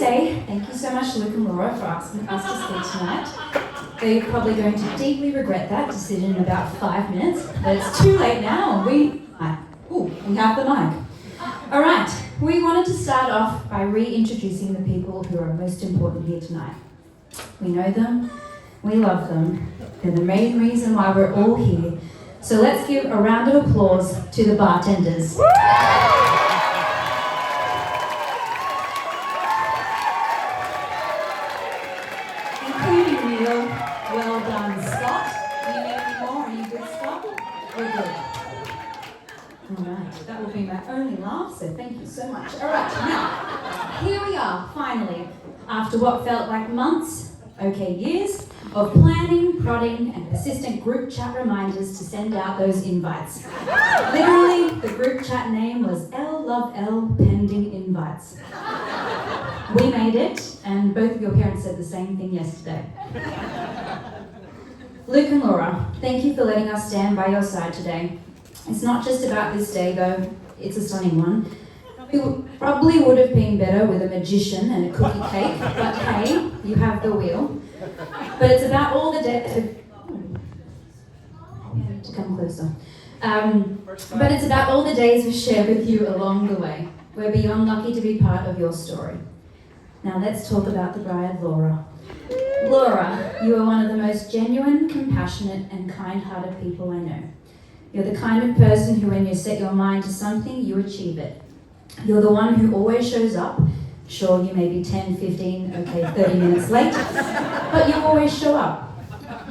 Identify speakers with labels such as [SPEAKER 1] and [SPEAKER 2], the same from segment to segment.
[SPEAKER 1] say thank you so much, Luke and Laura, for asking us to speak tonight. They're probably going to deeply regret that decision in about 5 minutes, but it's too late now, and we have the mic. All right, we wanted to start off by reintroducing the people who are most important here tonight. We know them, we love them, they're the main reason why we're all here. So let's give a round of applause to the bartenders. Including Neil. Well done, Scott. Do you need any more? Are you good, Scott? We're good. Alright, that will be my only laugh, so thank you so much. Alright, now, here we are, finally, after what felt like months, years, of planning, prodding, and persistent group chat reminders to send out those invites. Literally, the group chat name was L Love L Pending Invites. We made it, and both of your parents said the same thing yesterday. Luke and Laura, thank you for letting us stand by your side today. It's not just about this day, though. It's a stunning one. It probably would have been better with a magician and a cookie cake, but hey, you have the wheel. But it's about all the days... to come closer. But it's about all the days we've shared with you along the way. We're beyond lucky to be part of your story. Now let's talk about the bride, Laura. Laura, you are one of the most genuine, compassionate, and kind-hearted people I know. You're the kind of person who, when you set your mind to something, you achieve it. You're the one who always shows up. Sure, you may be 10, 15, 30 minutes late, but you always show up.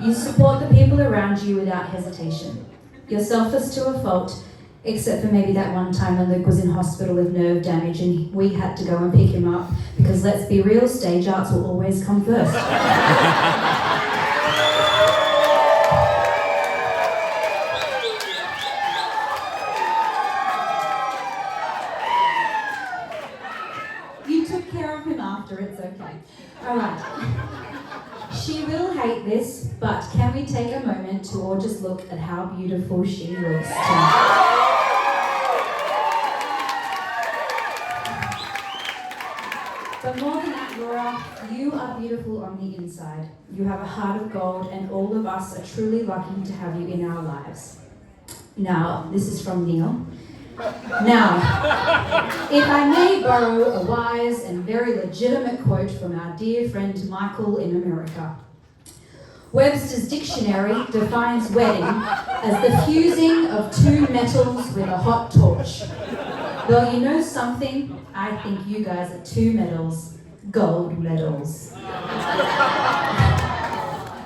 [SPEAKER 1] You support the people around you without hesitation. You're selfless to a fault, except for maybe that one time when Luke was in hospital with nerve damage and we had to go and pick him up, because let's be real, stage arts will always come first. It's okay. All right. She will hate this, but can we take a moment to all just look at how beautiful she looks tonight? But more than that, Laura, you are beautiful on the inside. You have a heart of gold, and all of us are truly lucky to have you in our lives. Now, this is from Neil. Now, if I may borrow a wise and very legitimate quote from our dear friend Michael in America. Webster's dictionary defines wedding as the fusing of two metals with a hot torch. Well, you know something? I think you guys are two metals, gold medals.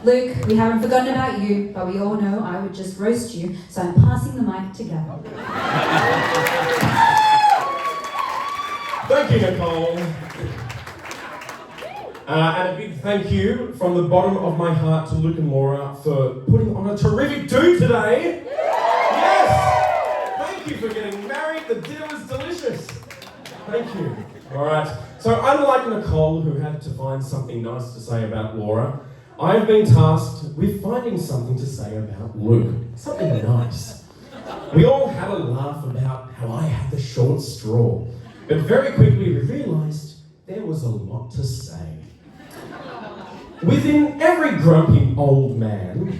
[SPEAKER 1] Luke, we haven't forgotten about you, but we all know I would just roast you, so I'm passing the mic to Gavin.
[SPEAKER 2] Thank you, Nicole. And a big thank you from the bottom of my heart to Luke and Laura for putting on a terrific do today. Yes! Thank you for getting married. The dinner was delicious. Thank you. All right. So unlike Nicole, who had to find something nice to say about Laura, I've been tasked with finding something to say about Luke. Something nice. We all had a laugh about how I had the short straw, but very quickly we realised there was a lot to say. Within every grumpy old man,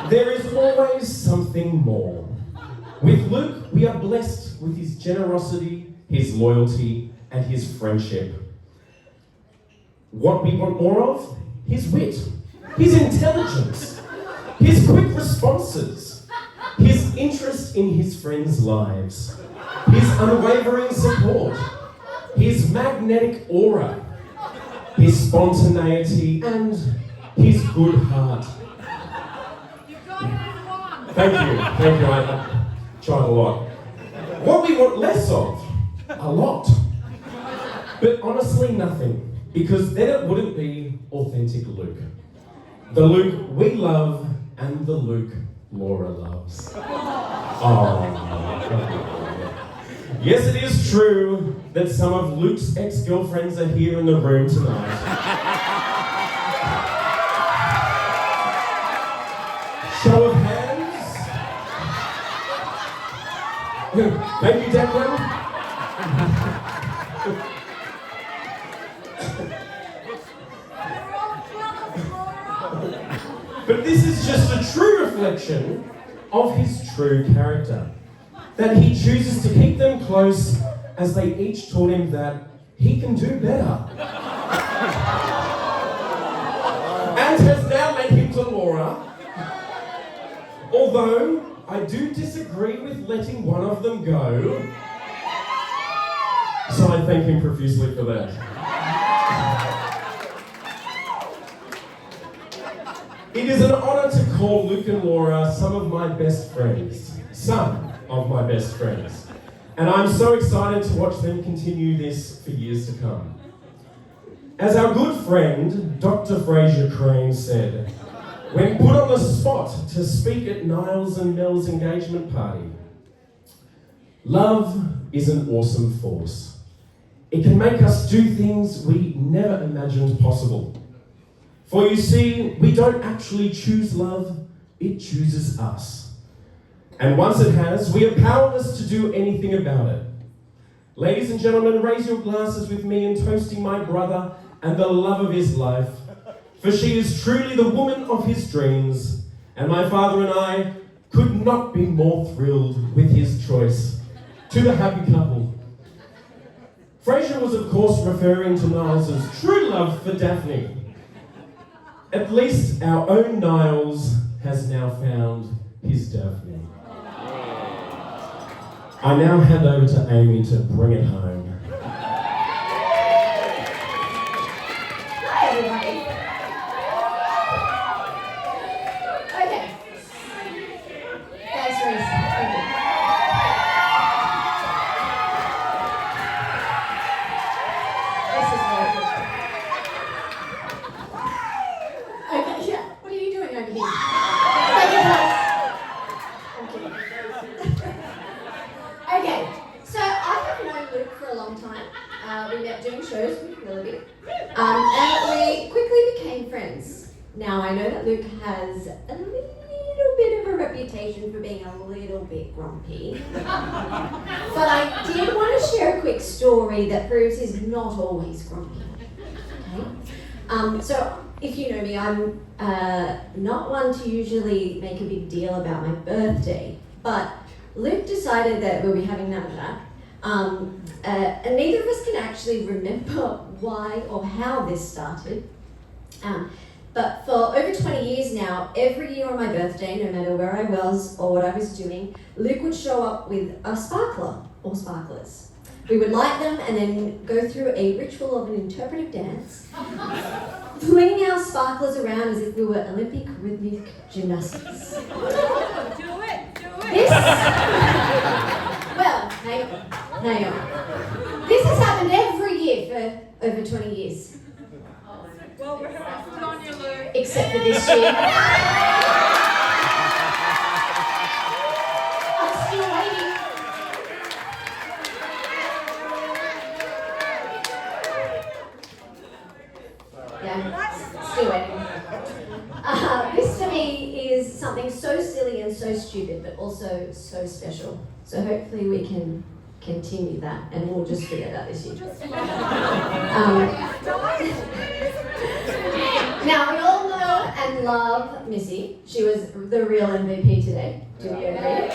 [SPEAKER 2] there is always something more. With Luke, we are blessed with his generosity, his loyalty, and his friendship. What we want more of? His wit, his intelligence, his quick responses, his interest in his friends' lives, his unwavering support, his magnetic aura, his spontaneity, and his good heart.
[SPEAKER 3] You've got everyone!
[SPEAKER 2] Thank you, I tried a lot. What we want less of? A lot. But honestly, nothing. Because then it wouldn't be authentic Luke. The Luke we love and the Luke Laura loves. Oh. Yes, it is true that some of Luke's ex-girlfriends are here in the room tonight. Show of hands. Thank you, Declan. But this is just a true reflection of his true character. That he chooses to keep them close as they each taught him that he can do better. And has now led him to Laura. Although I do disagree with letting one of them go. So I thank him profusely for that. It is an honour to call Luke and Laura some of my best friends. Some of my best friends. And I'm so excited to watch them continue this for years to come. As our good friend, Dr. Fraser Crane said, when put on the spot to speak at Niles and Mel's engagement party, love is an awesome force. It can make us do things we never imagined possible. For you see, we don't actually choose love, it chooses us. And once it has, we are powerless to do anything about it. Ladies and gentlemen, raise your glasses with me in toasting my brother and the love of his life, for she is truly the woman of his dreams, and my father and I could not be more thrilled with his choice. To the happy couple. Fraser was of course referring to Niles' true love for Daphne. At least our own Niles has now found his Daphne. I now hand over to Amy to bring it home.
[SPEAKER 4] Hi, everybody. Okay. Thanks, Reese. Thank you. This is very good. Okay, yeah. What are you doing over here? Take your place. I'm kidding. Okay, so I have known Luke for a long time. We met doing shows with Willoughby. And we quickly became friends. Now I know that Luke has a little bit of a reputation for being a little bit grumpy. But I did want to share a quick story that proves he's not always grumpy. Okay? So if you know me, I'm not one to usually make a big deal about my birthday. But Luke decided that we'll be having none of that. And neither of us can actually remember why or how this started. But for over 20 years now, every year on my birthday, no matter where I was or what I was doing, Luke would show up with a sparkler or sparklers. We would light them and then go through a ritual of an interpretive dance, flinging our sparklers around as if we were Olympic rhythmic gymnastics.
[SPEAKER 3] Do it!
[SPEAKER 4] This, well, hang on. This has happened every year for over 20 years.
[SPEAKER 3] Well, we're good on you, Luke.
[SPEAKER 4] Except for this year. I'm still waiting. Yeah, still waiting. This to me is something so silly and so stupid, but also so special. So hopefully we can continue that, and we'll just figure that this year. Now, we all know and love Missy. She was the real MVP today. Do we agree?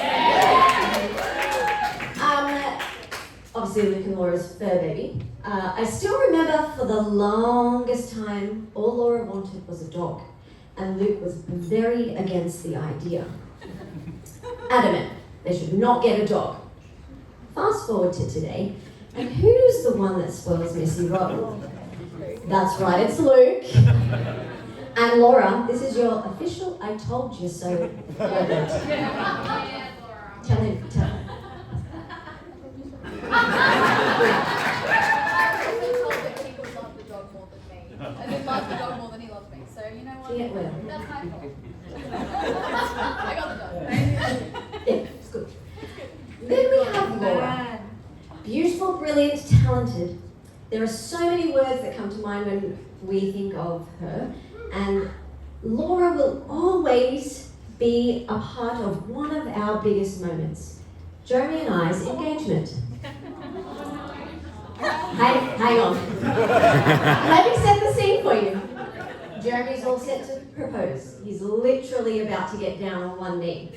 [SPEAKER 4] Obviously, Luke and Laura's fur baby. I still remember for the longest time, all Laura wanted was a dog. And Luke was very against the idea. Adamant, they should not get a dog. Fast forward to today, and who's the one that spoils Missy rotten? That's right, it's Luke. And Laura, this is your official I told you so moment. Tell him, tell him.
[SPEAKER 5] I did love the dog more than he loved me, so you know what?
[SPEAKER 4] Yeah, well.
[SPEAKER 5] That's my fault. I got the dog.
[SPEAKER 4] Yeah, it's good. Then we have Laura. Beautiful, brilliant, talented. There are so many words that come to mind when we think of her, and Laura will always be a part of one of our biggest moments, Jeremy and I's engagement. Hang on. Let me set the scene for you. Jeremy's all set to propose. He's literally about to get down on one knee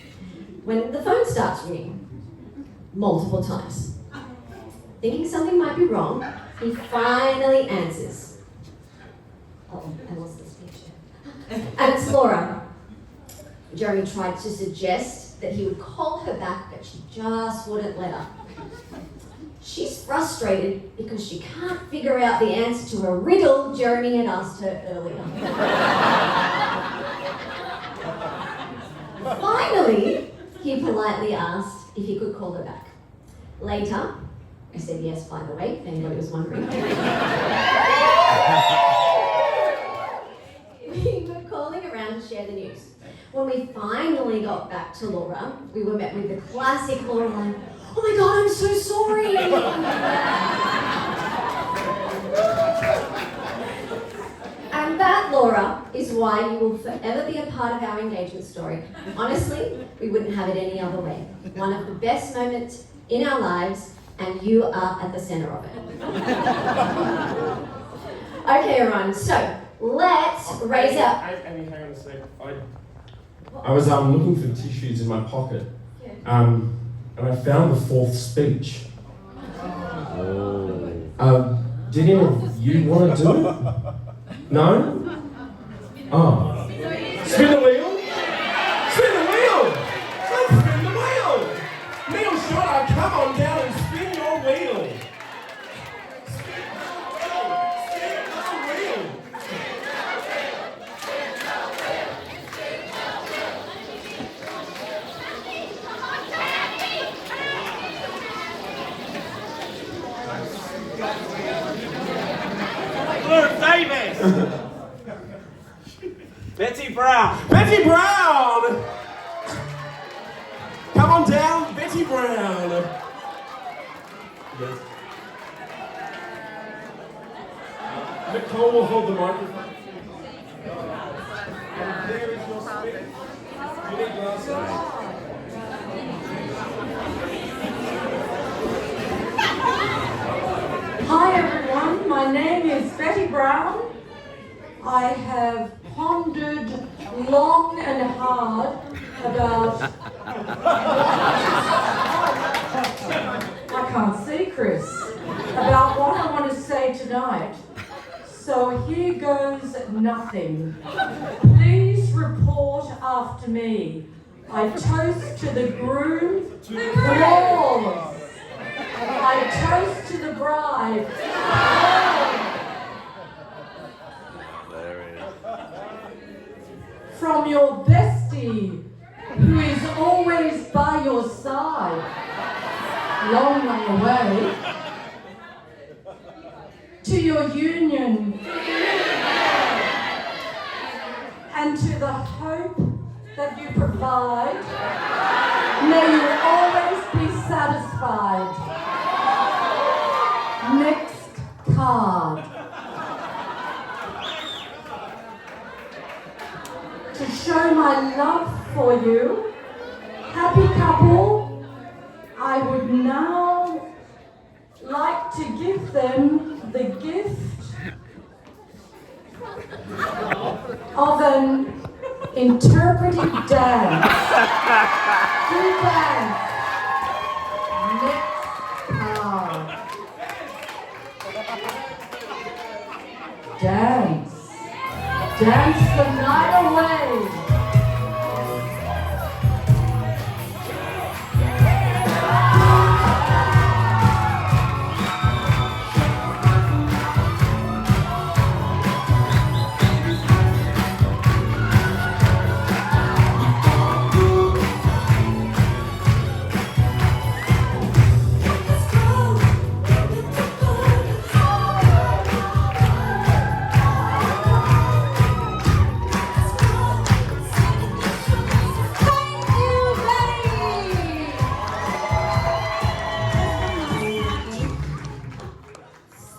[SPEAKER 4] when the phone starts ringing multiple times. Thinking something might be wrong, he finally answers. Oh, I lost the speech. And it's Laura. Jeremy tried to suggest that he would call her back, but she just wouldn't let her. She's frustrated because she can't figure out the answer to a riddle Jeremy had asked her earlier. Finally, he politely asked if he could call her back. Later, I said yes, by the way, if anybody was wondering. We were calling around to share the news. When we finally got back to Laura, we were met with the classic Laura line, "Oh my God, I'm so sorry." And that, Laura, is why you will forever be a part of our engagement story. Honestly, we wouldn't have it any other way. One of the best moments in our lives, and you are at the center of it. Okay, everyone, so let's raise up.
[SPEAKER 2] Amy, hang on a sec. I was looking for tissues in my pocket, and I found the fourth speech. Did any of you want to do it? No? Oh. Spin the wheel? Spin the wheel! Let's spin the wheel! Neil Shorter, come on down and spin your wheel! Spin the wheel!
[SPEAKER 6] Luke Davis! Betty Brown!
[SPEAKER 2] Betty Brown! Come on down, Betty Brown! Yes. Nicole will hold the microphone. And there is your speech. You need glasses.
[SPEAKER 3] Hi everyone, my name is Betty Brown. I have pondered long and hard about... I can't see, Chris. About what I want to say tonight. So here goes nothing. Please report after me. I toast to the groom, flawless. I toast to the bride. From your bestie, who is always by your side, long way away, to your union, and to the hope that you provide, may you always be satisfied. Next card. To show my love for you, happy couple, I would now like to give them the gift of an interpretive dance. Do dance. Next card. Dance. Dance the night away.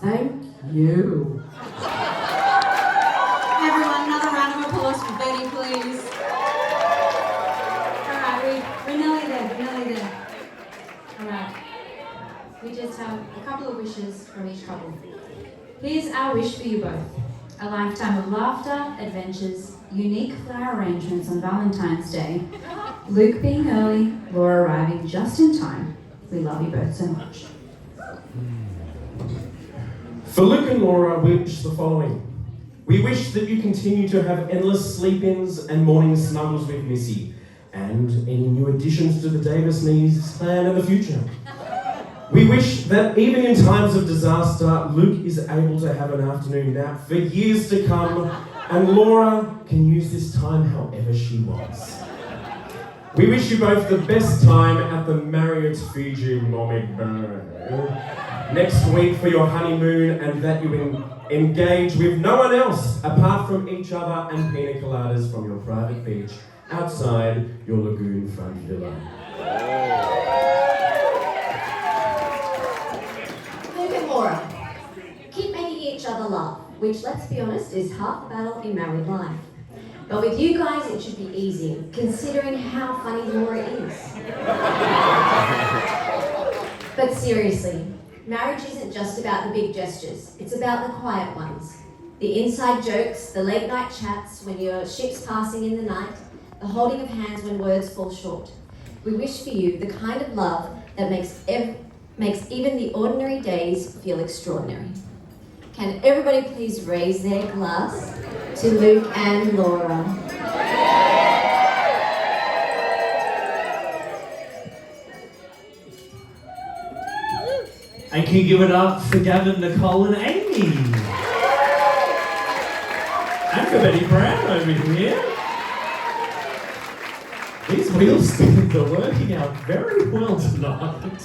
[SPEAKER 3] Thank you.
[SPEAKER 5] Everyone, another round of applause for Betty, please.
[SPEAKER 1] Alright, we're nearly there. Alright. We just have a couple of wishes from each couple. Here's our wish for you both. A lifetime of laughter, adventures, unique flower arrangements on Valentine's Day, Luke being early, Laura arriving just in time. We love you both so much.
[SPEAKER 2] For Luke and Laura, we wish the following. We wish that you continue to have endless sleep-ins and morning snuggles with Missy, and any new additions to the Davis Needs plan in the future. We wish that even in times of disaster, Luke is able to have an afternoon nap for years to come, and Laura can use this time however she wants. We wish you both the best time at the Marriott Fiji Mommy next week for your honeymoon, and that you engage with no one else apart from each other and pina coladas from your private beach outside your lagoon front villa.
[SPEAKER 4] Luke and Laura, keep making each other laugh, which, let's be honest, is half the battle in married life. But with you guys, it should be easy, considering how funny Laura is. But seriously, marriage isn't just about the big gestures, it's about the quiet ones. The inside jokes, the late night chats when your ship's passing in the night, the holding of hands when words fall short. We wish for you the kind of love that makes even the ordinary days feel extraordinary. Can everybody please raise their glass to Luke and Laura?
[SPEAKER 6] And can you give it up for Gavin, Nicole, and Amy? And for Betty Brown over here. These wheel spins are working out very well tonight.